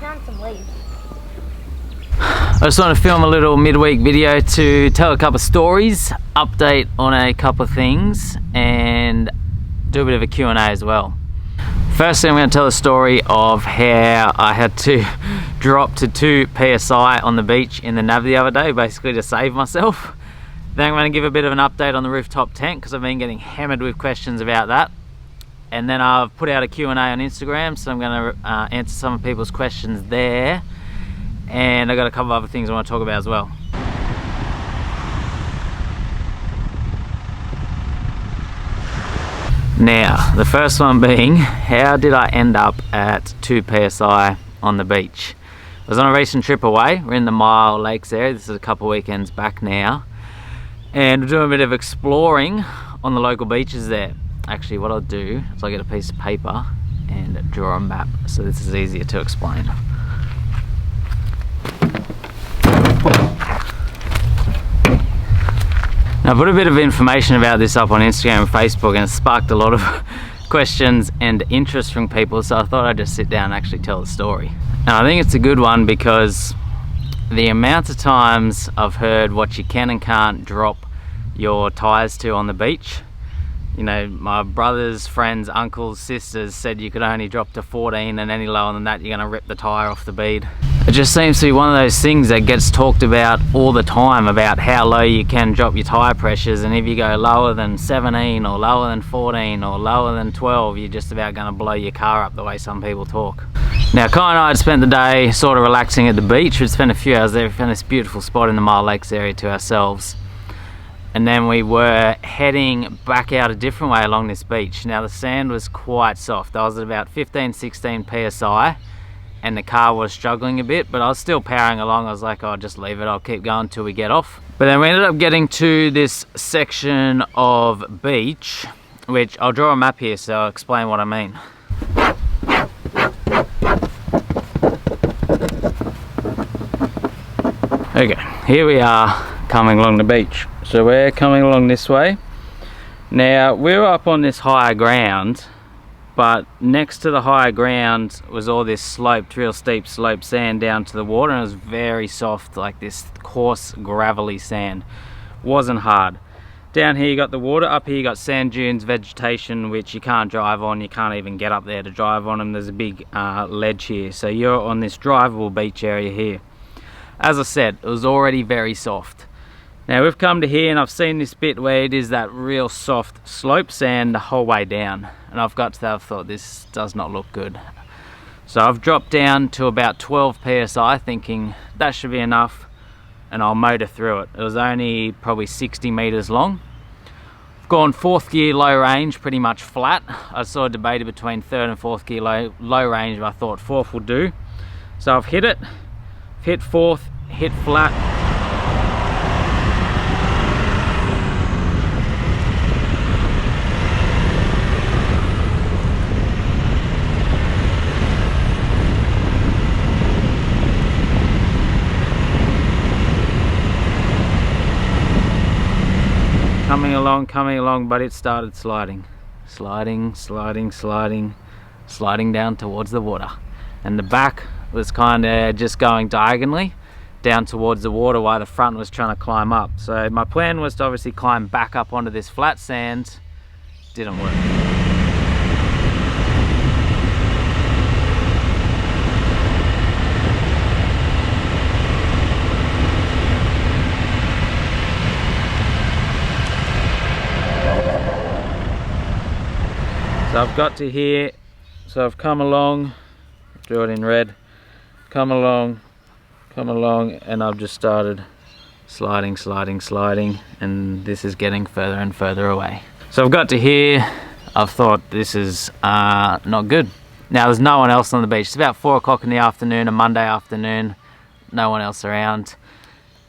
found some leaves. I just want to film a little midweek video to tell a couple of stories, update on a couple of things, and do a bit of a Q&A as well. Firstly, I'm going to tell a story of how I had to drop to 2 PSI on the beach in the nav the other day, basically to save myself. Then I'm going to give a bit of an update on the rooftop tent because I've been getting hammered with questions about that. And then I've put out a Q&A on Instagram, so I'm going to answer some of people's questions there. And I've got a couple of other things I want to talk about as well. Now, the first one being, how did I end up at 2 PSI on the beach? I was on a recent trip away. We're in the Mile Lakes area. This is a couple of weekends back now. And we're doing a bit of exploring on the local beaches there. Actually, what I'll do is I'll get a piece of paper and draw a map, so this is easier to explain. Now, I put a bit of information about this up on Instagram and Facebook, and it sparked a lot of questions and interest from people, so I thought I'd just sit down and actually tell the story. Now, I think it's a good one because the amount of times I've heard what you can and can't drop your tyres to on the beach. You know, my brothers, friends, uncles, sisters said you could only drop to 14, and any lower than that you're going to rip the tyre off the bead. It just seems to be one of those things that gets talked about all the time, about how low you can drop your tyre pressures, and if you go lower than 17 or lower than 14 or lower than 12, you're just about going to blow your car up, the way some people talk. Now, Kai and I had spent the day sort of relaxing at the beach. We'd spent a few hours there. We found this beautiful spot in the Mile Lakes area to ourselves. And then we were heading back out a different way along this beach. Now, the sand was quite soft. I was at about 15, 16 PSI, and the car was struggling a bit, but I was still powering along. I was like, oh, just leave it, I'll keep going till we get off. But then we ended up getting to this section of beach, which I'll draw a map here, so I'll explain what I mean. Okay, here we are coming along the beach. So we're coming along this way. Now, we're up on this higher ground, but next to the higher ground was all this sloped, real steep sloped sand down to the water, and it was very soft, like this coarse, gravelly sand. Wasn't hard. Down here you got the water, up here you got sand dunes, vegetation, which you can't drive on. You can't even get up there to drive on them. There's a big ledge here. So you're on this drivable beach area here. As I said, it was already very soft. Now, we've come to here and I've seen this bit where it is that real soft slope sand the whole way down, and I've got to that, I've thought this does not look good. So I've dropped down to about 12 PSI thinking that should be enough, and I'll motor through it. It was only probably 60 meters long. I've gone 4th gear low range, pretty much flat. I sort of debated between 3rd and 4th gear low range, but I thought 4th will do. So I've hit it, hit 4th, hit flat. Coming along, but it started sliding down towards the water, and the back was kind of just going diagonally down towards the water while the front was trying to climb up. So my plan was to obviously climb back up onto this flat sand. Didn't work. So I've got to here, so I've come along, drew it in red, come along, and I've just started sliding, and this is getting further and further away. So I've got to here, I've thought this is not good. Now, there's no one else on the beach. It's about 4 o'clock in the afternoon, a Monday afternoon, no one else around.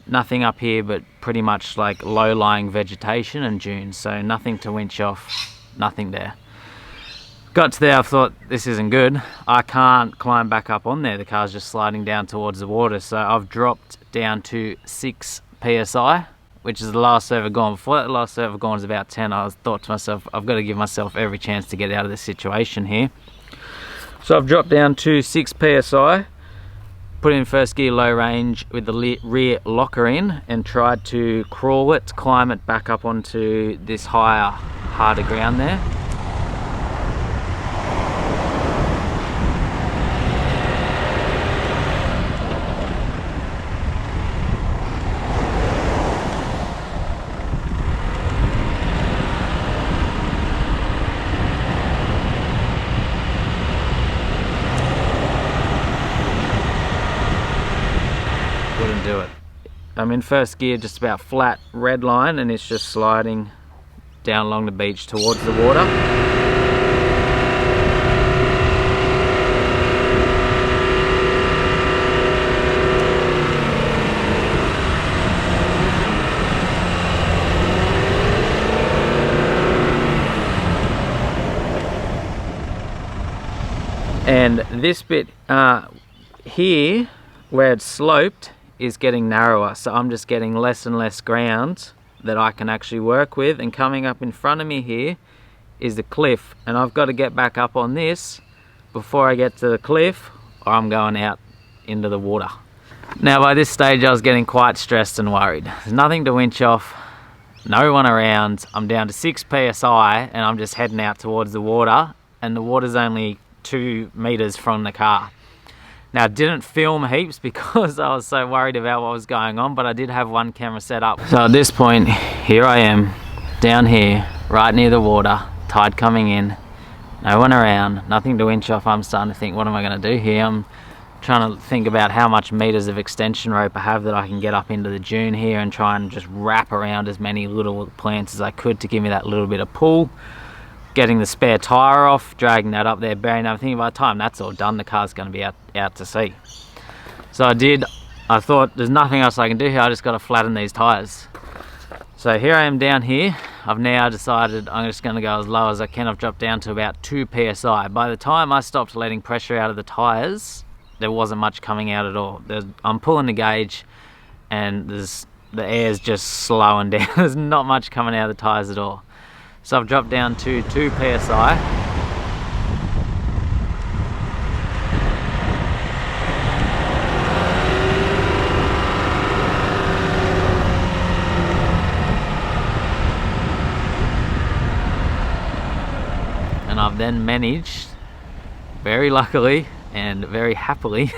Nothing up here but pretty much like low-lying vegetation and dunes, so nothing to winch off, nothing there. Got to there, I thought this isn't good. I can't climb back up on there. The car's just sliding down towards the water. So I've dropped down to 6 PSI, which is the lowest I've ever gone. Before that, the lowest I've ever gone was about 10. I thought to myself, I've got to give myself every chance to get out of this situation here. So I've dropped down to 6 PSI. put in first gear low range with the rear locker in and tried to crawl it, climb it back up onto this higher, harder ground there. Wouldn't do it. I'm in first gear, just about flat red line, and it's just sliding down along the beach towards the water. And this bit here, where it's sloped, is getting narrower, so I'm just getting less and less ground that I can actually work with, and coming up in front of me here is the cliff, and I've got to get back up on this before I get to the cliff or I'm going out into the water. Now by this stage I was getting quite stressed and worried. There's nothing to winch off, no one around, I'm down to 6 psi and I'm just heading out towards the water, and the water's only 2 meters from the car. Now I didn't film heaps because I was so worried about what was going on, but I did have one camera set up. So at this point, here I am, down here, right near the water, tide coming in, no one around, nothing to winch off. I'm starting to think, what am I going to do here? I'm trying to think about how much meters of extension rope I have that I can get up into the dune here and try and just wrap around as many little plants as I could to give me that little bit of pull. Getting the spare tyre off, dragging that up there, burying everything. By the time that's all done, the car's going to be out to sea. So I thought there's nothing else I can do here, I just got to flatten these tyres. So here I am down here. I've now decided I'm just going to go as low as I can. I've dropped down to about 2 psi. By the time I stopped letting pressure out of the tyres, there wasn't much coming out at all. I'm pulling the gauge and the air's just slowing down. There's not much coming out of the tyres at all. So I've dropped down to 2 psi. And I've then managed, very luckily and very happily,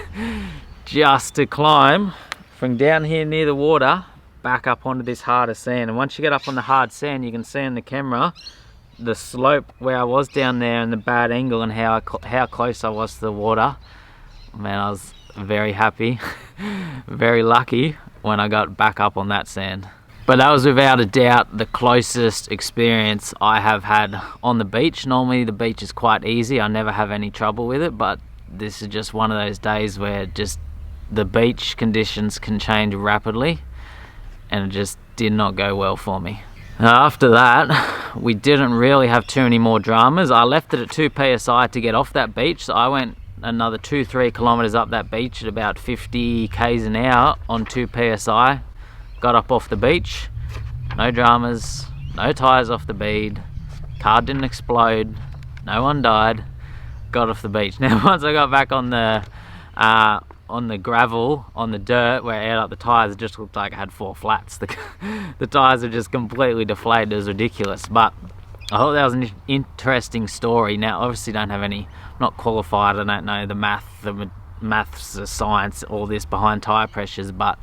just to climb from down here near the water back up onto this harder sand. And once you get up on the hard sand, you can see on the camera the slope where I was down there and the bad angle and how close I was to the water. Man, I was very happy, very lucky when I got back up on that sand. But that was without a doubt the closest experience I have had on the beach. Normally the beach is quite easy, I never have any trouble with it, but this is just one of those days where just the beach conditions can change rapidly, and it just did not go well for me. After that, we didn't really have too many more dramas. I left it at 2 psi to get off that beach, so I went another 2-3 kilometers up that beach at about 50 k's an hour on 2 psi. Got up off the beach, no dramas, no tyres off the bead, car didn't explode, no one died, got off the beach. Now once I got back on the gravel, on the dirt where I aired up the tyres, it just looked like I had 4 flats. The tyres are just completely deflated. It was ridiculous, but I thought that was an interesting story. Now obviously don't have any, I'm not qualified, I don't know the maths, the science, all this behind tyre pressures, but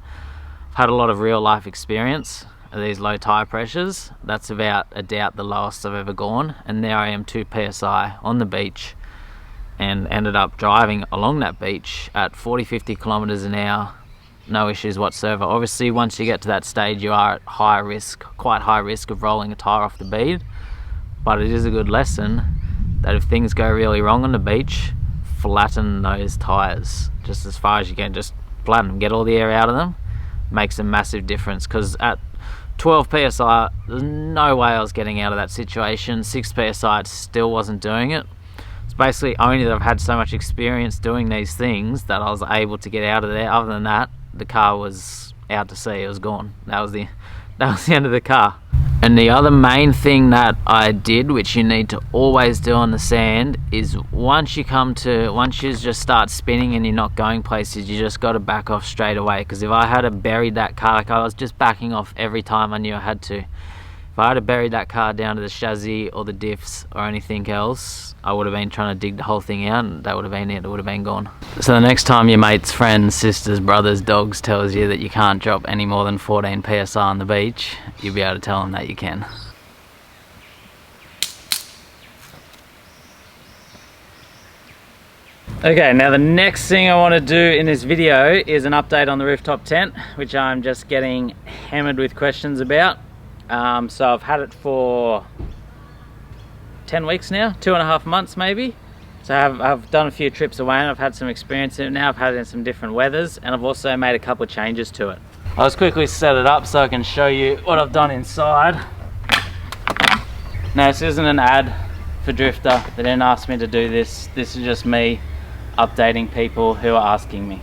I've had a lot of real life experience of these low tyre pressures. That's without a doubt the lowest I've ever gone, and there I am 2 psi on the beach, and ended up driving along that beach at 40-50 kilometers an hour, no issues whatsoever. Obviously once you get to that stage you are at high risk, quite high risk of rolling a tyre off the bead, but it is a good lesson that if things go really wrong on the beach, flatten those tyres just as far as you can. Just flatten them, get all the air out of them, makes a massive difference, because at 12 psi there's no way I was getting out of that situation. 6 psi it still wasn't doing it. It's basically only that I've had so much experience doing these things that I was able to get out of there. Other than that, the car was out to sea, it was gone. That was the end of the car. And the other main thing that I did, which you need to always do on the sand, is once you just start spinning and you're not going places, you just got to back off straight away. Because if I had buried that car, like I was just backing off every time I knew I had to. If I had buried that car down to the chassis or the diffs or anything else, I would have been trying to dig the whole thing out, and that would have been it. It would have been gone. So the next time your mates, friends, sisters, brothers, dogs tells you that you can't drop any more than 14 psi on the beach, you'll be able to tell them that you can. Okay, now the next thing I want to do in this video is an update on the rooftop tent, which I'm just getting hammered with questions about. So I've had it for 10 weeks now, 2.5 months maybe. So I've done a few trips away and I've had some experience in it now. I've had it in some different weathers, and I've also made a couple of changes to it. I'll just quickly set it up so I can show you what I've done inside. Now, this isn't an ad for Drifter. They didn't ask me to do this. This is just me updating people who are asking me.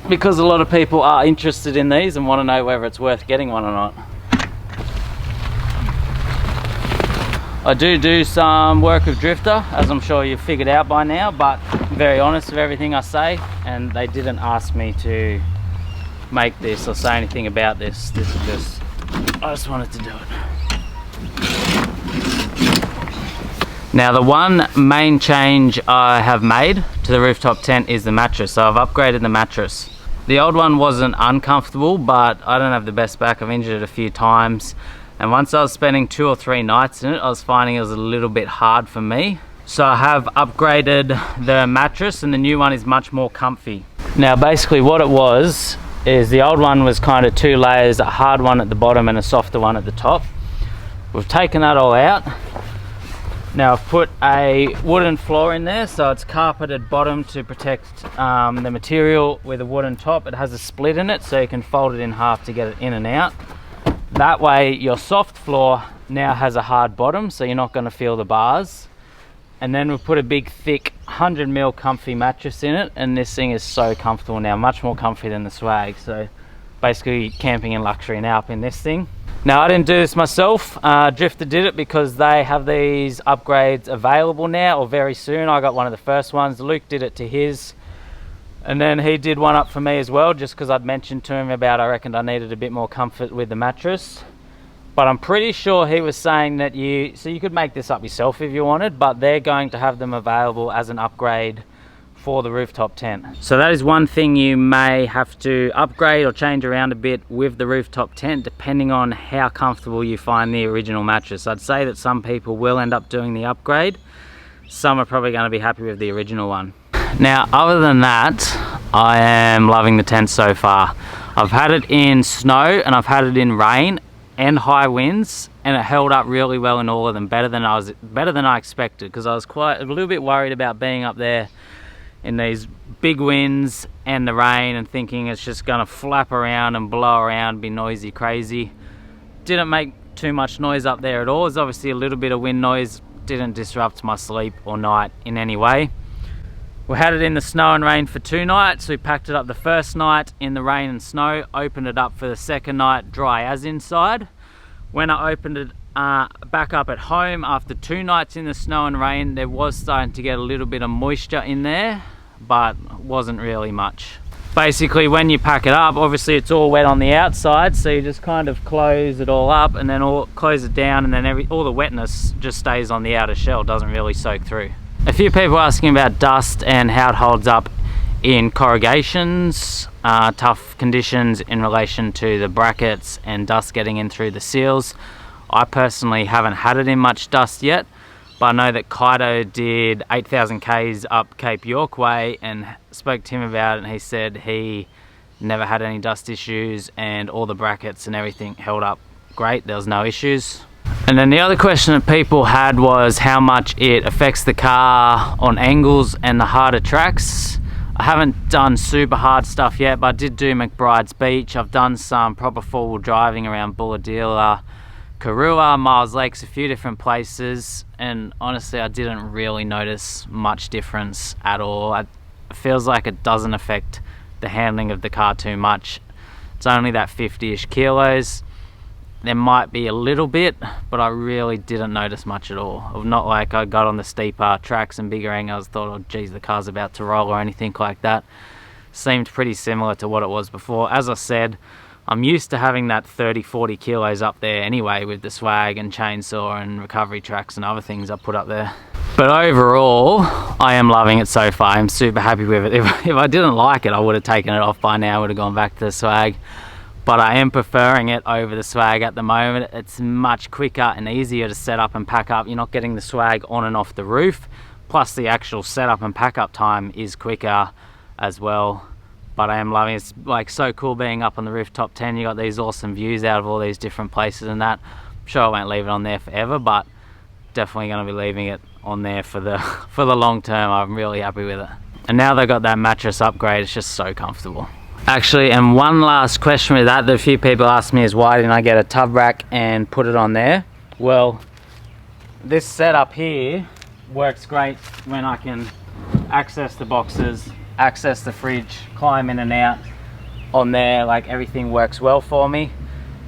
Because a lot of people are interested in these and want to know whether it's worth getting one or not. I do some work with Drifter, as I'm sure you've figured out by now, but I'm very honest with everything I say, and they didn't ask me to make this or say anything about this. This is just, I just wanted to do it. Now, the one main change I have made to the rooftop tent is the mattress. So I've upgraded the mattress. The old one wasn't uncomfortable, but I don't have the best back. I've injured it a few times. And once I was spending 2 or 3 nights in it, I was finding it was a little bit hard for me. So I have upgraded the mattress, and the new one is much more comfy. Now, basically what it was is the old one was kind of 2 layers, a hard one at the bottom and a softer one at the top. We've taken that all out. Now I've put a wooden floor in there, so it's carpeted bottom to protect the material with a wooden top. It has a split in it, so you can fold it in half to get it in and out. That way your soft floor now has a hard bottom, so you're not going to feel the bars. And then we've put a big thick 100mm comfy mattress in it, and this thing is so comfortable now, much more comfy than the swag. So basically camping in luxury now up in this thing. Now, I didn't do this myself. Drifter did it because they have these upgrades available now, or very soon. I got one of the first ones. Luke did it to his, and then he did one up for me as well, just because I'd mentioned to him about I reckoned I needed a bit more comfort with the mattress. But I'm pretty sure he was saying that you could make this up yourself if you wanted, but they're going to have them available as an upgrade for the rooftop tent. So that is one thing you may have to upgrade or change around a bit with the rooftop tent, depending on how comfortable you find the original mattress. I'd say that some people will end up doing the upgrade. Some are probably going to be happy with the original one. Now, other than that, I am loving the tent so far. I've had it in snow and I've had it in rain and high winds, and it held up really well in all of them, better than I expected, because I was quite a little bit worried about being up there in these big winds and the rain and thinking it's just gonna flap around and blow around, be noisy crazy. Didn't make too much noise up there at all. There's obviously a little bit of wind noise, didn't disrupt my sleep or night in any way. We had it in the snow and rain for 2 nights. We packed it up the first night in the rain and snow, opened it up for the second night dry as inside. When I opened it back up at home after 2 nights in the snow and rain, there was starting to get a little bit of moisture in there, but wasn't really much. Basically, when you pack it up, obviously it's all wet on the outside, so you just kind of close it all up and then close it down, and then all the wetness just stays on the outer shell, doesn't really soak through. A few people asking about dust and how it holds up in corrugations, tough conditions in relation to the brackets and dust getting in through the seals. I personally haven't had it in much dust yet, but I know that Kaido did 8,000 Ks up Cape York way, and spoke to him about it, and he said he never had any dust issues and all the brackets and everything held up great. There was no issues. And then the other question that people had was how much it affects the car on angles and the harder tracks. I haven't done super hard stuff yet, but I did do McBride's Beach. I've done some proper 4-wheel driving around Bulahdelah, Karua, Miles Lakes, a few different places, and honestly I didn't really notice much difference at all. It feels like it doesn't affect the handling of the car too much. It's only that 50-ish kilos, there might be a little bit, but I really didn't notice much at all. Not like I got on the steeper tracks and bigger angles, thought, oh geez, the car's about to roll or anything like that. Seemed pretty similar to what it was before. As I said, I'm used to having that 30-40 kilos up there anyway with the swag and chainsaw and recovery tracks and other things I put up there. But overall, I am loving it so far. I'm super happy with it. If I didn't like it, I would have taken it off by now, would have gone back to the swag. But I am preferring it over the swag at the moment. It's much quicker and easier to set up and pack up. You're not getting the swag on and off the roof. Plus the actual setup and pack up time is quicker as well. But I am loving it. It's like so cool being up on the rooftop 10. You got these awesome views out of all these different places and that. I'm sure I won't leave it on there forever, but definitely going to be leaving it on there for the long term. I'm really happy with it. And now they've got that mattress upgrade, it's just so comfortable. Actually, and one last question with that a few people asked me is, why didn't I get a tub rack and put it on there? Well, this setup here works great when I can access the boxes, access the fridge, climb in and out on there. Like, everything works well for me.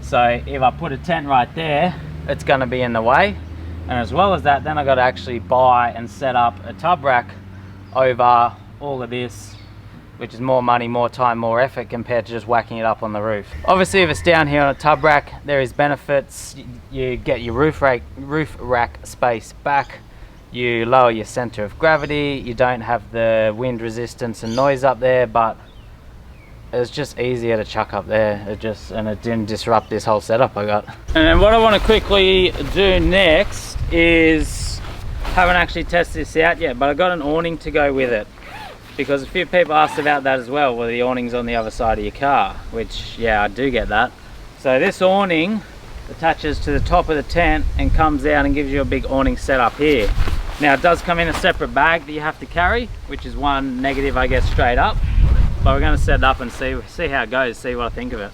So if I put a tent right there, it's going to be in the way. And as well as that, then I got to actually buy and set up a tub rack over all of this, which is more money, more time, more effort compared to just whacking it up on the roof. Obviously, if it's down here on a tub rack, there is benefits. You get your roof rack space back. You lower your center of gravity. You don't have the wind resistance and noise up there, but it's just easier to chuck up there. And it didn't disrupt this whole setup I got. And then what I want to quickly do next is, haven't actually tested this out yet, but I got an awning to go with it. Because a few people asked about that as well, whether the awning's on the other side of your car, which, yeah, I do get that. So this awning attaches to the top of the tent and comes out and gives you a big awning setup here. Now, it does come in a separate bag that you have to carry, which is one negative, I guess, straight up. But we're going to set it up and see how it goes, see what I think of it.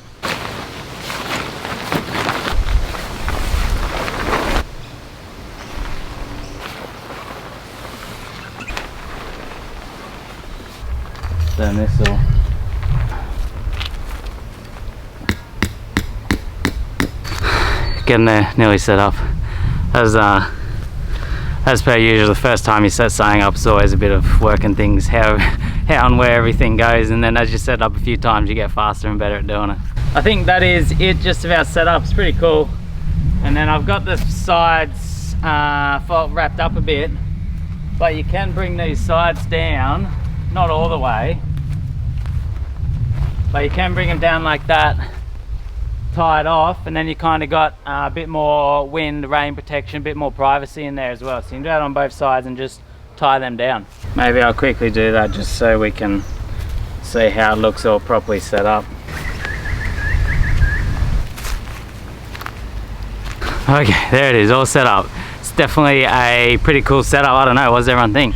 Then this will getting there, nearly set up. As per usual, the first time you set something up, it's always a bit of working things, how and where everything goes, and then as you set up a few times, you get faster and better at doing it. I think that is it just about set up. It's pretty cool. And then I've got the sides wrapped up a bit, but you can bring these sides down, not all the way, but you can bring them down like that, tied off, and then you kind of got a bit more wind, rain protection, a bit more privacy in there as well. So you can do that on both sides and just tie them down. Maybe I'll quickly do that just so we can see how it looks all properly set up. Okay, there it is, all set up. It's definitely a pretty cool setup. I don't know, what does everyone think?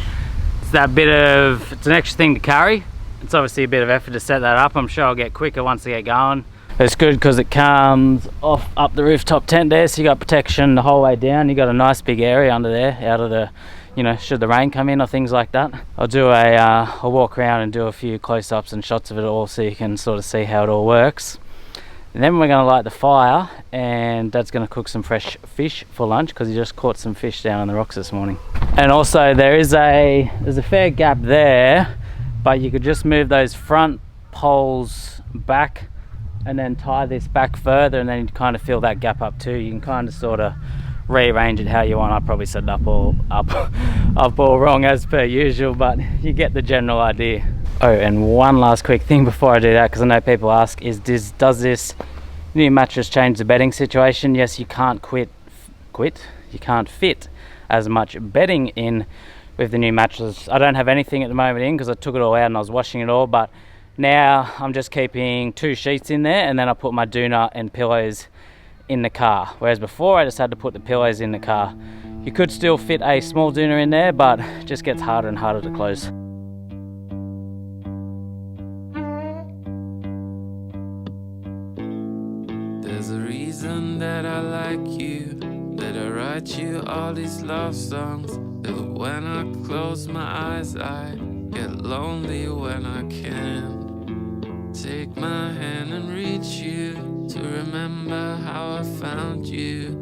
It's that bit of, it's an extra thing to carry. It's obviously a bit of effort to set that up. I'm sure I'll get quicker once I get going. It's good because it comes off up the rooftop tent there, so you got protection the whole way down. You got a nice big area under there, out of the, you know, should the rain come in or things like that. I'll do I'll walk around and do a few close-ups and shots of it all so you can sort of see how it all works. And then we're going to light the fire, and Dad's going to cook some fresh fish for lunch because he just caught some fish down on the rocks this morning. And also there's a fair gap there, but you could just move those front poles back and then tie this back further, and then you kind of fill that gap up too. You can kind of sort of rearrange it how you want. I probably set it up all wrong as per usual, but you get the general idea. Oh, and one last quick thing before I do that, because I know people ask, is does this new mattress change the bedding situation? Yes, you can't you can't fit as much bedding in with the new mattress. I don't have anything at the moment in because I took it all out and I was washing it all, but now I'm just keeping 2 sheets in there, and then I put my doona and pillows in the car, whereas before I just had to put the pillows in the car. You could still fit a small doona in there, but it just gets harder and harder to close. There's a reason that I like you, that I write you all these love songs, that when I close my eyes I get lonely when I can. Take my hand and reach you to remember how I feel. found you.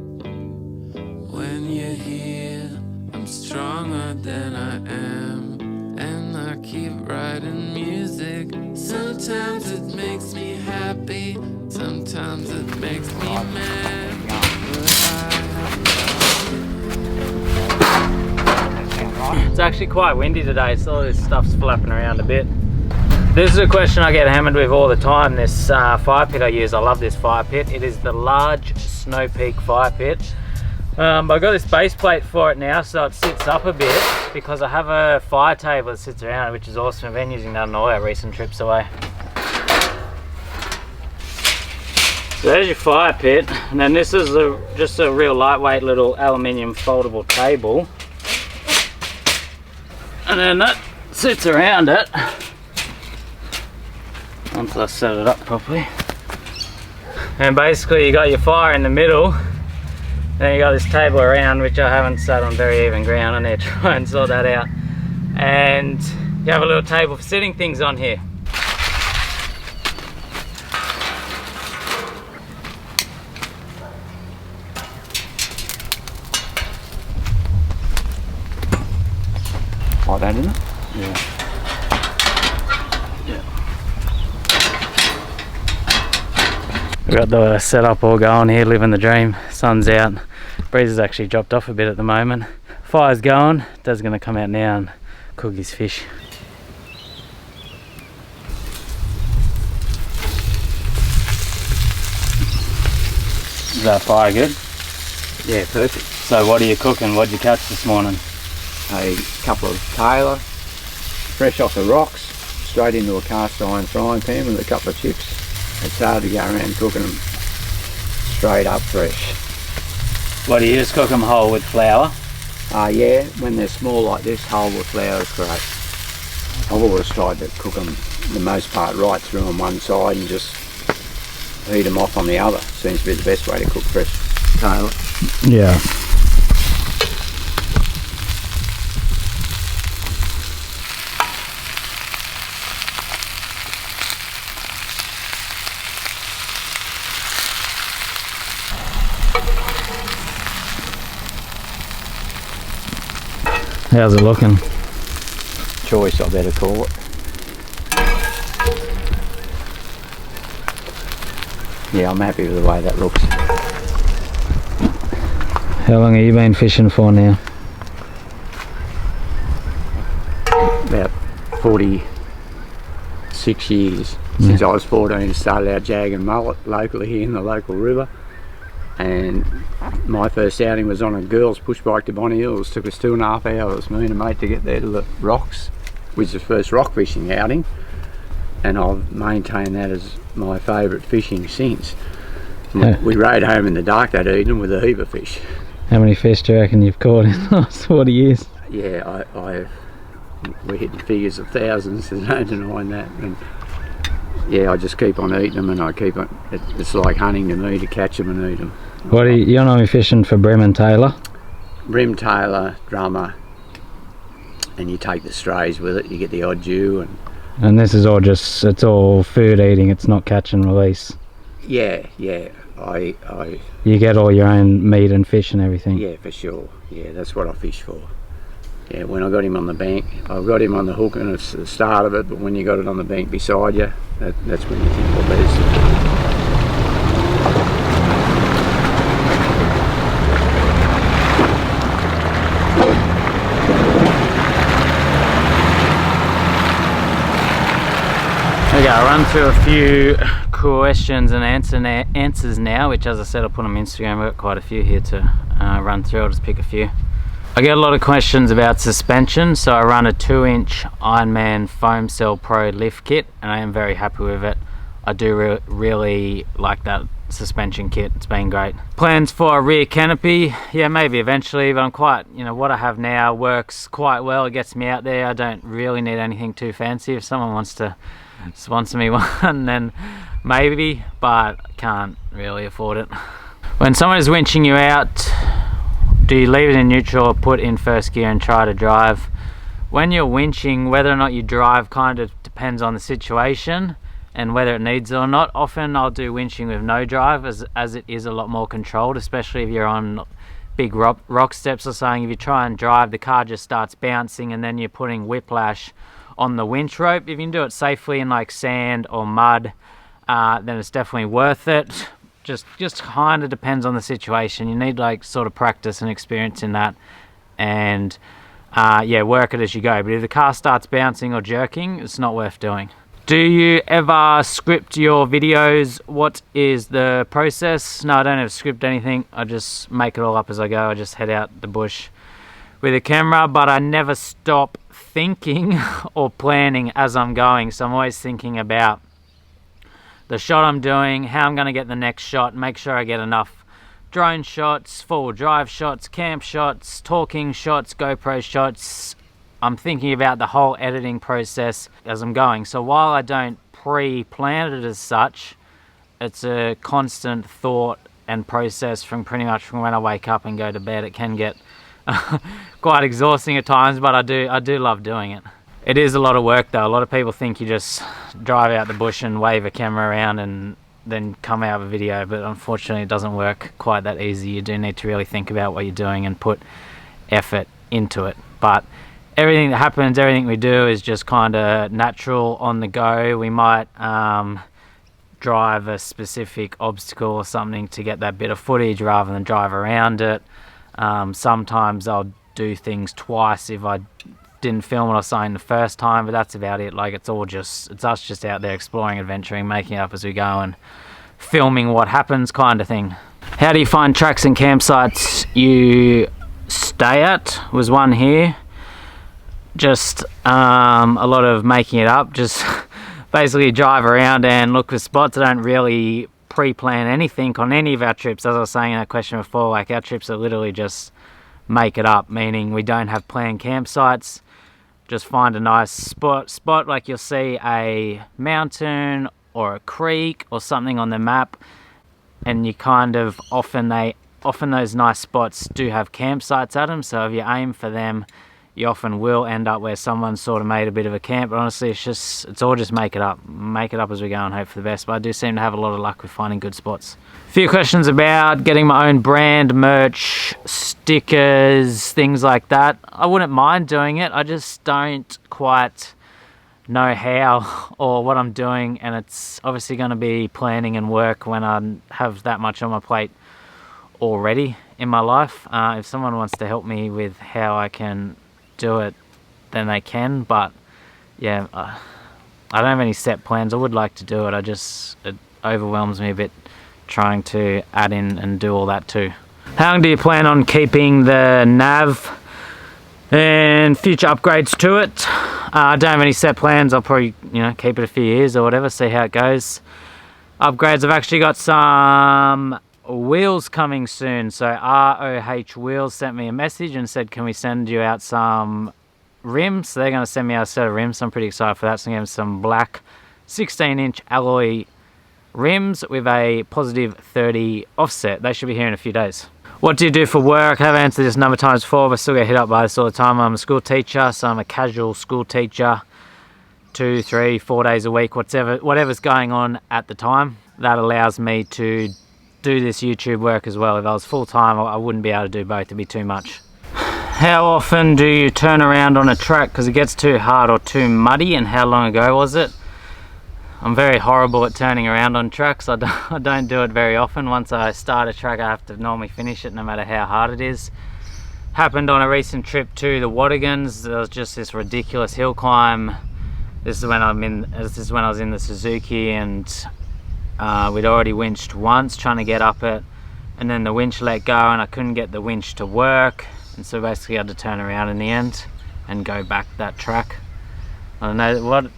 When you're here, I'm stronger than I am, and I keep writing music. Sometimes it makes me happy, sometimes it makes me mad, but It's actually quite windy today, so all this stuff's flapping around a bit. This is a question I get hammered with all the time, this fire pit I use. I love this fire pit. It is the large Snow Peak fire pit. I got this base plate for it now, so it sits up a bit because I have a fire table that sits around it, which is awesome. I've been using that on all our recent trips away. So there's your fire pit, and then this is just a real lightweight little aluminium foldable table. And then that sits around it once I set it up properly. And basically you got your fire in the middle, then you got this table around, which I haven't sat on very even ground. I need to try and sort that out. And you have a little table for sitting things on here. Like that, isn't it? Yeah. We've got the setup all going here, living the dream. Sun's out, breeze has actually dropped off a bit at the moment. Fire's going, Dad's gonna come out now and cook his fish. Is that fire good? Yeah, perfect. So what are you cooking? What'd you catch this morning? A couple of tailor, fresh off the rocks, straight into a cast iron frying pan with a couple of chips. It's hard to go around cooking them straight up fresh. What do you just cook them whole with flour? Yeah, when they're small like this, whole with flour is great. I've always tried to cook them the most part right through on one side and just heat them off on the other. Seems to be the best way to cook fresh tailor. Yeah. How's it looking? Choice, I better call it. Yeah, I'm happy with the way that looks. How long have you been fishing for now? About 46 years. Since I was 14, started out jagging mullet locally here in the local river. And my first outing was on a girls' push bike to Bonnie Hills. Took us 2.5 hours, me and a mate, to get there to the rocks, which was the first rock fishing outing. And I've maintained that as my favourite fishing since. We rode home in the dark that evening with a heap of fish. How many fish do you reckon you've caught in the last 40 years? Yeah, we're hitting figures of thousands, there's no denying that. And yeah, I just keep on eating them, and I keep on, it's like hunting to me, to catch them and eat them. What are you're not fishing for brim and tailor? Brim, tailor, drummer, and you take the strays with it, you get the odd Jew. And this is all just, it's all food eating, it's not catch and release? Yeah, you get all your own meat and fish and everything? Yeah, for sure. Yeah, that's what I fish for. Yeah, when I got him on the bank, I've got him on the hook and it's the start of it, but when you got it on the bank beside you, that's when you think, well, there's... Okay, I'll run through a few questions and answers now, which, as I said, I'll put on my Instagram. We've got quite a few here to run through. I'll just pick a few. I get a lot of questions about suspension, so I run a 2-inch Ironman Foam Cell Pro lift kit, and I am very happy with it. I do really like that suspension kit. It's been great. Plans for a rear canopy? Yeah, maybe eventually, but I'm quite, what I have now works quite well. It gets me out there. I don't really need anything too fancy. If someone wants to sponsor me one, then maybe, but can't really afford it. When someone is winching you out, do you leave it in neutral or put in first gear and try to drive? When you're winching, whether or not you drive kind of depends on the situation and whether it needs it or not. Often I'll do winching with no drive as it is a lot more controlled, especially if you're on big rock steps or something. If you try and drive, the car just starts bouncing and then you're putting whiplash on the winch rope. If you can do it safely in like sand or mud, then it's definitely worth it. Just kind of depends on the situation. You need like sort of practice and experience in that, and yeah, work it as you go. But if the car starts bouncing or jerking, it's not worth doing. Do you ever script your videos? What is the process? No, I don't ever script anything. I just make it all up as I go. I just head out the bush with a camera, but I never stop thinking or planning as I'm going. So I'm always thinking about the shot I'm doing, how I'm going to get the next shot, make sure I get enough drone shots, four-wheel drive shots, camp shots, talking shots, GoPro shots. I'm thinking about the whole editing process as I'm going. So while I don't pre-plan it as such, it's a constant thought and process from pretty much from when I wake up and go to bed. It can get quite exhausting at times, but I do love doing it. It is a lot of work though. A lot of people think you just drive out the bush and wave a camera around and then come out with a video, but unfortunately it doesn't work quite that easy. You do need to really think about what you're doing and put effort into it. But everything that happens, everything we do is just kind of natural on the go. We might drive a specific obstacle or something to get that bit of footage rather than drive around it. Sometimes I'll do things twice if I didn't film what I was saying the first time, but that's about it. Like it's us just out there exploring, adventuring, making it up as we go and filming what happens kind of thing. How do you find tracks and campsites you stay at? Was one here. Just a lot of making it up, just basically drive around and look for spots. I don't really pre-plan anything on any of our trips. As I was saying in that question before, like our trips are literally just make it up, meaning we don't have planned campsites. Just find a nice spot like you'll see a mountain or a creek or something on the map, and you kind of often those nice spots do have campsites at them, so if you aim for them you often will end up where someone's sort of made a bit of a camp. But honestly, it's all just make it up as we go and hope for the best. But I do seem to have a lot of luck with finding good spots. A few questions about getting my own brand merch, stickers, things like that. I wouldn't mind doing it. I just don't quite know how or what I'm doing, and it's obviously going to be planning and work when I have that much on my plate already in my life. If someone wants to help me with how I can do it, then they can, but yeah, I don't have any set plans. I would like to do it. It overwhelms me a bit trying to add in and do all that too. How long do you plan on keeping the nav and future upgrades to it? I don't have any set plans. I'll probably keep it a few years or whatever, see how it goes. Upgrades, I've actually got some wheels coming soon. So ROH Wheels sent me a message and said, can we send you out some rims? So they're going to send me out a set of rims, so I'm pretty excited for that. So I'm going to have some black 16-inch alloy rims with a positive 30 offset. They should be here in a few days. What do you do for work? I've answered this a number of times before, but I still get hit up by this all the time. I'm a school teacher, so I'm a casual school teacher, 2, 3, 4 days a week, whatever's going on at the time. That allows me to do this YouTube work as well. If I was full-time, I wouldn't be able to do both. It'd be too much. How often do you turn around on a track because it gets too hard or too muddy, and how long ago was it? I'm very horrible at turning around on tracks. I don't do it very often. Once I start a track, I have to normally finish it no matter how hard it is. Happened on a recent trip to the Wadigans. There was just this ridiculous hill climb. This is when I was in the Suzuki, and we'd already winched once trying to get up it, and then the winch let go and I couldn't get the winch to work, and so basically I had to turn around in the end and go back that track. I don't know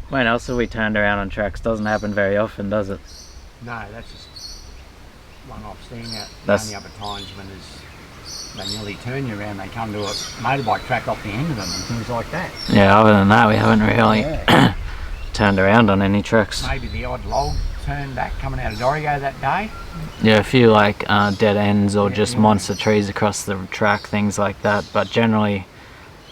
when else have we turned around on tracks? Doesn't happen very often, does it? No, that's just one-off thing. The only other times when they nearly turn you around, they come to a motorbike track off the end of them and things like that. Yeah, other than that we haven't really turned around on any tracks. Maybe the odd log turn back coming out of Dorrigo that day. Yeah, a few like dead ends or just monster trees across the track, things like that, but generally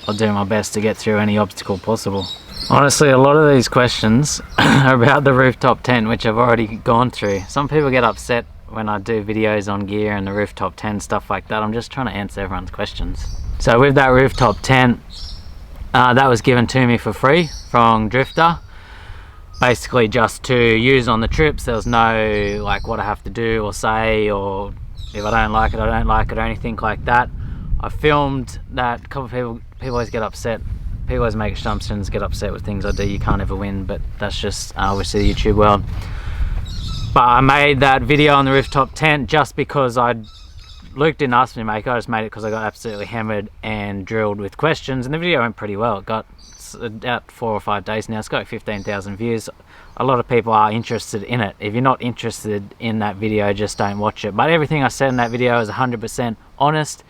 I'll do my best to get through any obstacle possible. Honestly, a lot of these questions are about the rooftop tent, which I've already gone through. Some people get upset when I do videos on gear and the rooftop tent, stuff like that. I'm just trying to answer everyone's questions. So with that rooftop tent, that was given to me for free from Drifter. Basically just to use on the trips. There was no like what I have to do or say, or if I don't like it, I don't like it, or anything like that. I filmed that. A couple of people always get upset. People always make assumptions, get upset with things I do. You can't ever win, but that's just obviously the YouTube world. But I made that video on the rooftop tent just because Luke didn't ask me to make it. I just made it because I got absolutely hammered and drilled with questions, and the video went pretty well. It got out 4 or 5 days now. It's got 15,000 views. A lot of people are interested in it. If you're not interested in that video, just don't watch it. But everything I said in that video is 100% honest.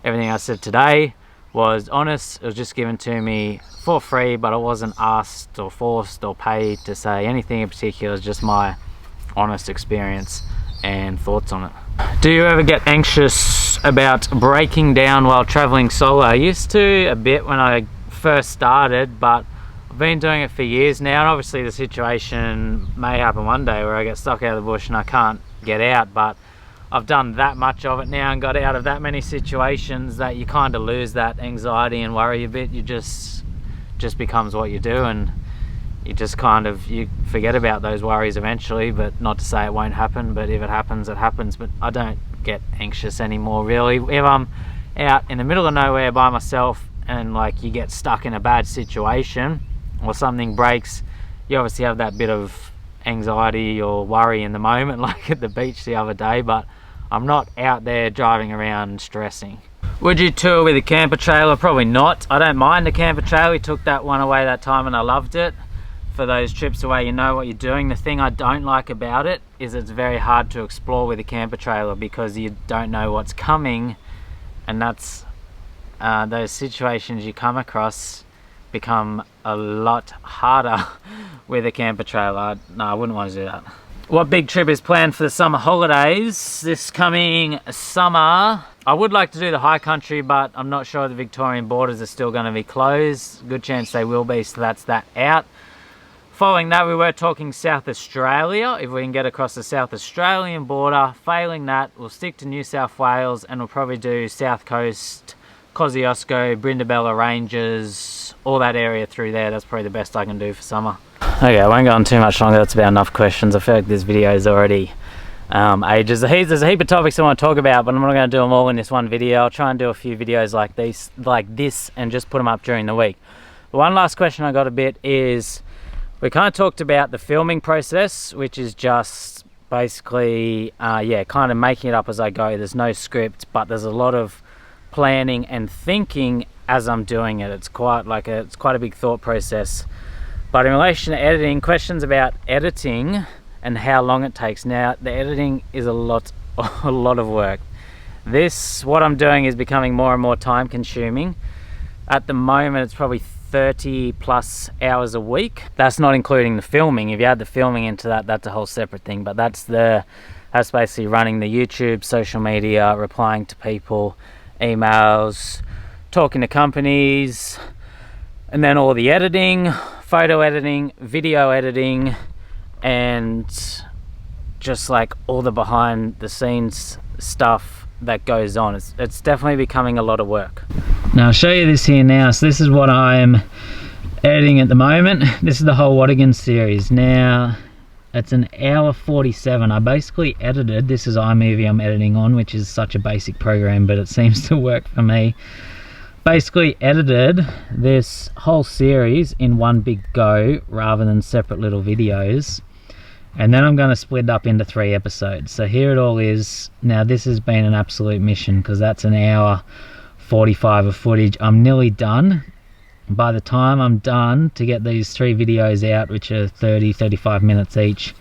Everything I said today was honest. It was just given to me for free, but I wasn't asked or forced or paid to say anything in particular. It's just my honest experience and thoughts on it. Do you ever get anxious about breaking down while traveling solo? I used to a bit when I first started, but I've been doing it for years now, and obviously the situation may happen one day where I get stuck out of the bush and I can't get out, but I've done that much of it now and got out of that many situations that you kind of lose that anxiety and worry a bit. You just becomes what you do, and you just kind of, you forget about those worries eventually. But not to say it won't happen, but if it happens, it happens. But I don't get anxious anymore, really. If I'm out in the middle of nowhere by myself and like you get stuck in a bad situation or something breaks, you obviously have that bit of anxiety or worry in the moment, like at the beach the other day, but I'm not out there driving around stressing. Would you tour with a camper trailer? Probably not. I don't mind the camper trailer. We took that one away that time and I loved it. For those trips away, you know what you're doing. The thing I don't like about it is it's very hard to explore with a camper trailer because you don't know what's coming, and that's those situations you come across become a lot harder with a camper trailer. No, I wouldn't want to do that. What big trip is planned for the summer holidays this coming summer? I would like to do the high country, but I'm not sure the Victorian borders are still going to be closed. Good chance they will be, so that's that out. Following that, we were talking South Australia, if we can get across the South Australian border. Failing that, we'll stick to New South Wales, and we'll probably do South Coast, Kosciuszko, Brindabella Ranges, all that area through there. That's probably the best I can do for summer. Okay, I won't go on too much longer. That's about enough questions. I feel like this video is already ages. There's a heap of topics I want to talk about, but I'm not going to do them all in this one video. I'll try and do a few videos like this, and just put them up during the week. But one last question I got a bit is, we kind of talked about the filming process, which is just basically, kind of making it up as I go. There's no script, but there's a lot of planning and thinking as I'm doing it. It's quite a big thought process. But in relation to editing, questions about editing and how long it takes. Now, the editing is a lot of work. What I'm doing is becoming more and more time consuming. At the moment, it's probably 30 plus hours a week. That's not including the filming. If you add the filming into that, that's a whole separate thing. But that's basically running the YouTube, social media, replying to people, emails, talking to companies, and then all the editing, photo editing, video editing, and just like all the behind the scenes stuff that goes on. It's definitely becoming a lot of work. Now I'll show you this here now. So this is what I'm editing at the moment. This is the whole Awning series. Now it's an hour 47. I basically edited, this is iMovie I'm editing on, which is such a basic program, but it seems to work for me. Basically edited this whole series in one big go rather than separate little videos. And then I'm going to split it up into 3 episodes. So here it all is. Now this has been an absolute mission because that's an hour 45 of footage. I'm nearly done. By the time I'm done to get these 3 videos out, which are 30-35 minutes each,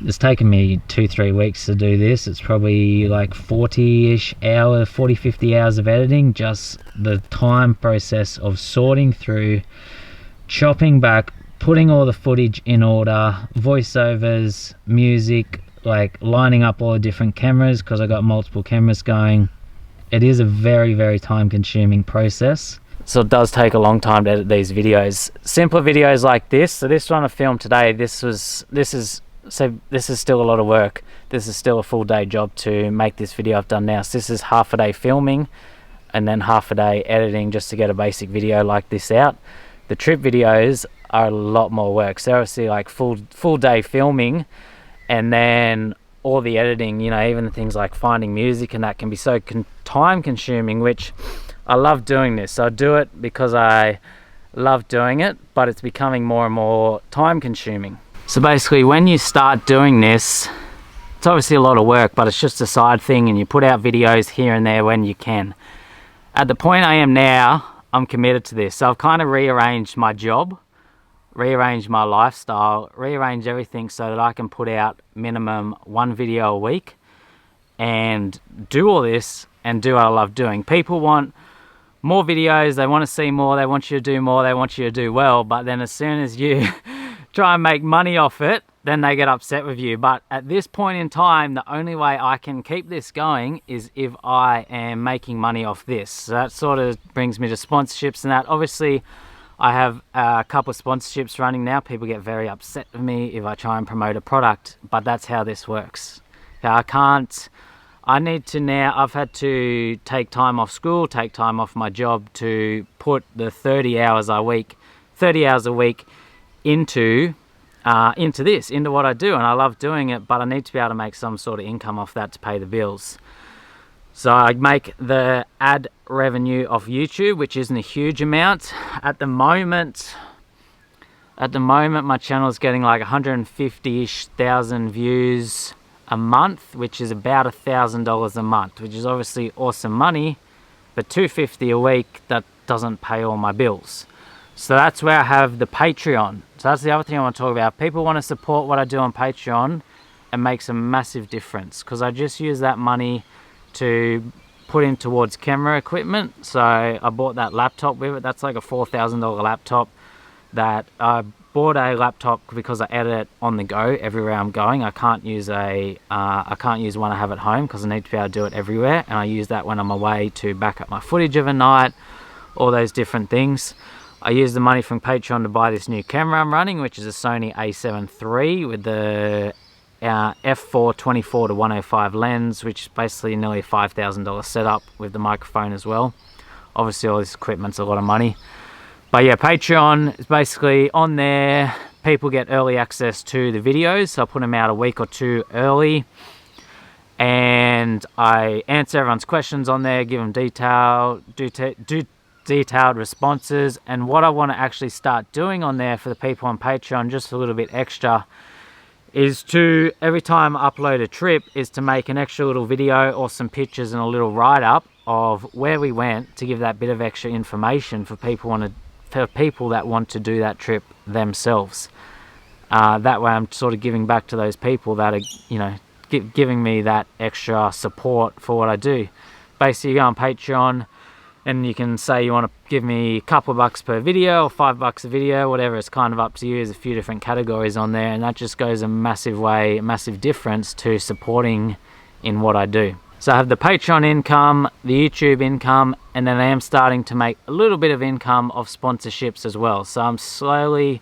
it's taken me 2-3 weeks to do this. It's probably like 40-ish hours, 40-50 hours of editing. Just the time process of sorting through, chopping back, putting all the footage in order, voiceovers, music, like lining up all the different cameras because I got multiple cameras going. It is a very, very time consuming process. So it does take a long time to edit these videos. Simpler videos like this. So this one I filmed today, this is still a lot of work. This is still a full day job to make this video I've done now. So this is half a day filming and then half a day editing just to get a basic video like this out. The trip videos are a lot more work. So obviously like full day filming, and then all the editing, you know, even the things like finding music and that can be so time consuming, which I love doing this. So I do it because I love doing it, but it's becoming more and more time consuming. So basically when you start doing this, it's obviously a lot of work, but it's just a side thing, and you put out videos here and there when you can. At the point I am now, I'm committed to this. So I've kind of rearranged my job, rearranged my lifestyle, rearranged everything so that I can put out minimum 1 video a week and do all this and do what I love doing. People want more videos, they want to see more, they want you to do more, they want you to do well, but then as soon as you try and make money off it, then they get upset with you. But at this point in time, the only way I can keep this going is if I am making money off this. So that sort of brings me to sponsorships and that. Obviously, I have a couple of sponsorships running now. People get very upset with me if I try and promote a product, but that's how this works. I've had to take time off school, take time off my job to put the 30 hours a week into what I do, and I love doing it, but I need to be able to make some sort of income off that to pay the bills. So I make the ad revenue off YouTube, which isn't a huge amount. At the moment my channel is getting like 150-ish thousand views a month, which is about $1,000 a month, which is obviously awesome money, but $250 a week, that doesn't pay all my bills. So that's where I have the Patreon. So that's the other thing I want to talk about. People want to support what I do on Patreon. It makes a massive difference because I just use that money to put in towards camera equipment. So I bought that laptop with it. That's like a $4,000 laptop that I bought a laptop because I edit it on the go everywhere I'm going. I can't use one I have at home because I need to be able to do it everywhere, and I use that when I'm away to back up my footage of a night, all those different things. I use the money from Patreon to buy this new camera I'm running, which is a Sony a7 III with the f4 24-105 lens, which is basically nearly a $5,000 setup with the microphone as well. Obviously all this equipment's a lot of money. But yeah, Patreon is basically on there. People get early access to the videos, so I put them out a week or two early. And I answer everyone's questions on there, give them detailed responses. And what I want to actually start doing on there for the people on Patreon, just a little bit extra, is to, every time I upload a trip, is to make an extra little video or some pictures and a little write-up of where we went, to give that bit of extra information for people that want to do that trip themselves. That way I'm sort of giving back to those people that are, you know, giving me that extra support for what I do. Basically, you go on Patreon and you can say you want to give me a couple of bucks per video or $5 a video, whatever. It's kind of up to you. There's a few different categories on there, and that just goes a massive difference to supporting in what I do. So I have the Patreon income, the YouTube income, and then I am starting to make a little bit of income of sponsorships as well. So I'm slowly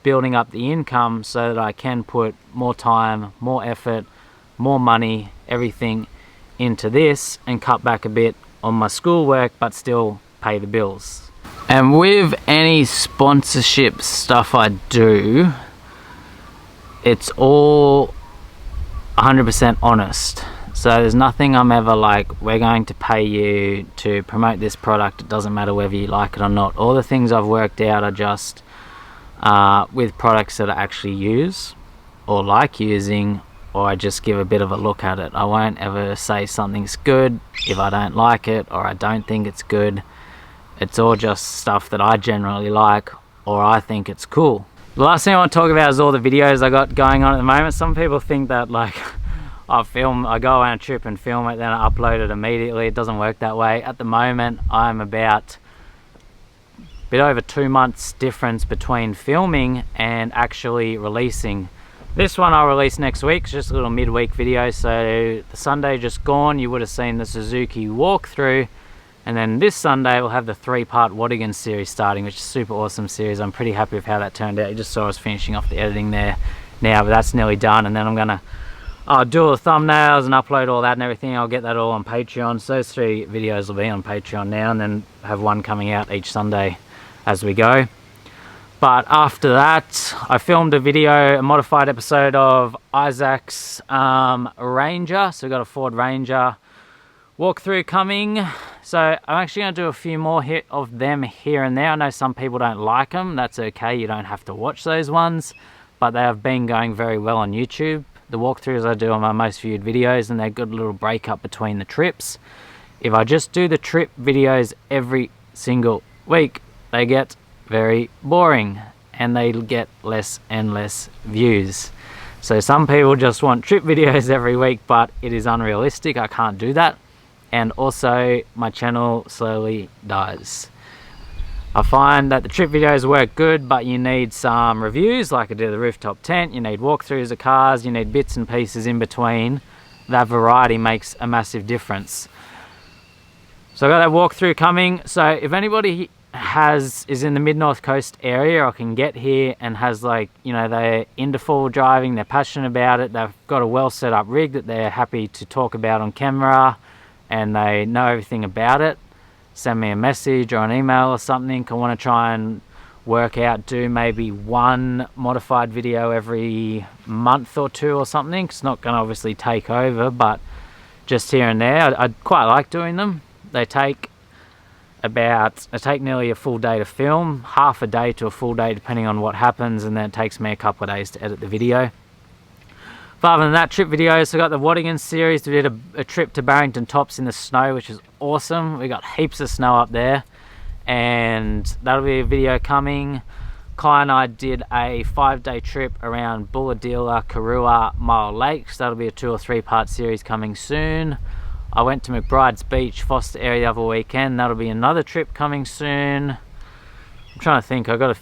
building up the income so that I can put more time, more effort, more money, everything into this, and cut back a bit on my schoolwork, but still pay the bills. And with any sponsorship stuff I do, it's all 100% honest. So there's nothing I'm ever like, we're going to pay you to promote this product. It doesn't matter whether you like it or not. All the things I've worked out are just with products that I actually use or like using, or I just give a bit of a look at it. I won't ever say something's good if I don't like it or I don't think it's good. It's all just stuff that I generally like or I think it's cool. The last thing I want to talk about is all the videos I got going on at the moment. Some people think that like I go on a trip and film it, then I upload it immediately. It doesn't work that way. At the moment, I'm about a bit over 2 months difference between filming and actually releasing. This one I'll release next week. It's just a little midweek video. So the Sunday just gone, you would have seen the Suzuki walkthrough, And then this Sunday we'll have the 3-part Wadigan series starting, which is a super awesome series. I'm pretty happy with how that turned out. You just saw us finishing off the editing there now, but that's nearly done. And then I'm gonna do all the thumbnails and upload all that and everything. I'll get that all on Patreon. So those 3 videos will be on Patreon now, and then have one coming out each Sunday as we go. But after that, I filmed a video, a modified episode of Isaac's Ranger. So we've got a Ford Ranger walkthrough coming. So I'm actually going to do a few more of them here and there. I know some people don't like them. That's okay. You don't have to watch those ones. But they have been going very well on YouTube. The walkthroughs I do are my most viewed videos, and they're a good little break up between the trips. If I just do the trip videos every single week, they get very boring and they get less and less views. So some people just want trip videos every week, but it is unrealistic. I can't do that. And also my channel slowly dies. I find that the trip videos work good, but you need some reviews like I did the rooftop tent. You need walkthroughs of cars, you need bits and pieces in between. That variety makes a massive difference. So I got that walkthrough coming. So if anybody is in the mid-north coast area or can get here and has, like, you know, they're into four-wheel driving, they're passionate about it, they've got a well set up rig that they're happy to talk about on camera, and they know everything about it, send me a message or an email or something. I want to try and work out, do maybe one modified video every month or two or something. It's not going to obviously take over, but just here and there. I'd quite like doing them. They take nearly a full day to film, half a day to a full day depending on what happens, and then it takes me a couple of days to edit the video. But other than that, trip videos, I got the Wadigan series. We did a trip to Barrington Tops in the snow, which is awesome. We got heaps of snow up there, and that'll be a video coming. Kai and I did a 5-day trip around Bulladila, Karua, Mile Lakes. That'll be a 2 or 3 part series coming soon. I went to McBride's Beach, Foster area the other weekend. That'll be another trip coming soon. I'm trying to think. I've got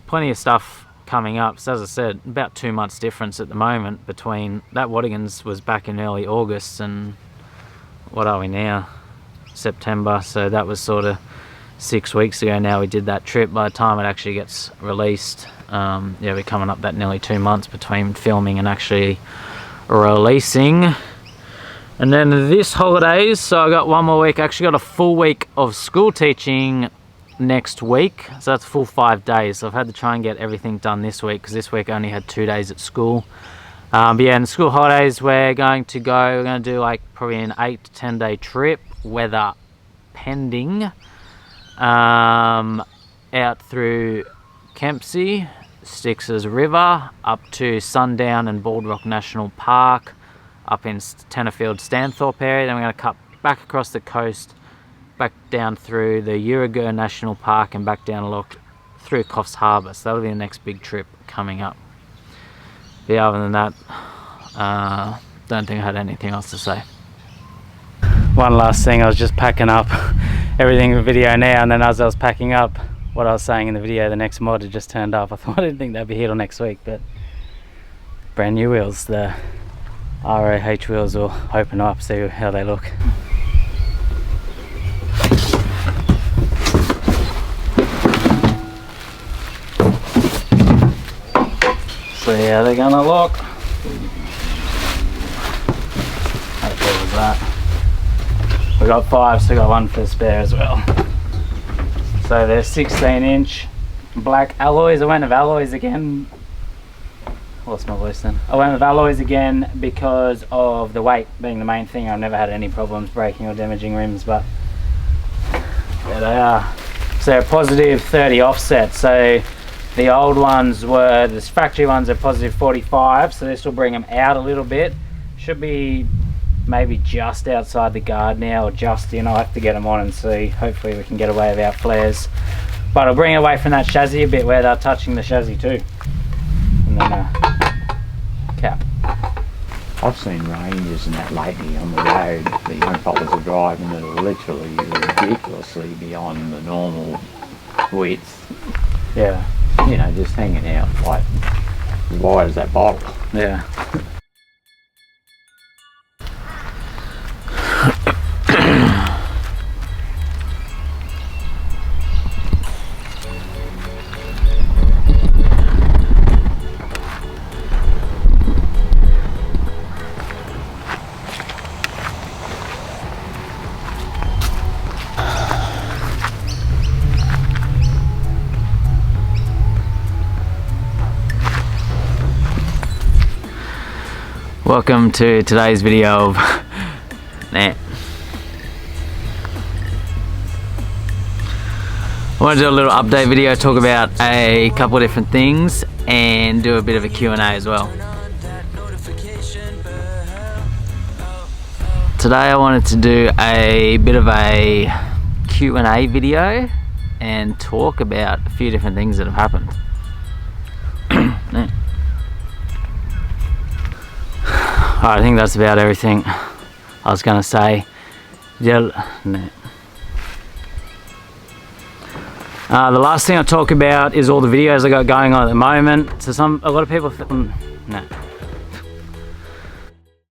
plenty of stuff coming up. So as I said, about 2 months difference at the moment between that. Wadigan's was back in early August, and what are we now? September. So that was sort of 6 weeks ago now we did that trip. By the time it actually gets released, yeah, we're coming up that nearly 2 months between filming and actually releasing. And then this holidays, so I got one more week. I actually got a full week of school teaching next week, so that's a full 5 days. So I've had to try and get everything done this week, because this week I only had 2 days at school. But yeah, in the school holidays we're going to do like probably an 8 to 10 day trip, weather pending, out through Kempsey, Styx's River, up to Sundown and Bald Rock National Park, up in Tenterfield, Stanthorpe area. Then we're going to cut back across the coast, back down through the Urigur National Park, and back down through Coffs Harbour. So that'll be the next big trip coming up. But yeah, other than that, don't think I had anything else to say. One last thing, I was just packing up everything in the video now, and then as I was packing up what I was saying in the video, the next mod had just turned up. I didn't think they'd be here till next week, but brand new wheels. The RAH wheels will open up, see how they look. So yeah, they're gonna look. How cool was that? We got 5, so we got 1 for spare as well. So they're 16-inch black alloys. I went with alloys again. Lost my voice then. I went with alloys again because of the weight being the main thing. I've never had any problems breaking or damaging rims, but there they are. So they're a positive 30 offset. So the old ones were, the factory ones are positive 45, so this will bring them out a little bit. Should be maybe just outside the guard now, or just in. I'll have to get them on and see. Hopefully we can get away without flares. But I'll bring it away from that chassis a bit where they're touching the chassis too. And then cap. I've seen Rangers and that lately on the road that young fellas are driving that are literally ridiculously beyond the normal width. Yeah. You know, just hanging out like as wide as that bottle. Yeah. Welcome to today's video of nah. I want to do a little update video, talk about a couple of different things and do a bit of a Q&A as well. Today I wanted to do a bit of a Q&A video and talk about a few different things that have happened. Alright, I think that's about everything I was going to say. The last thing I'll talk about is all the videos I got going on at the moment. So a lot of people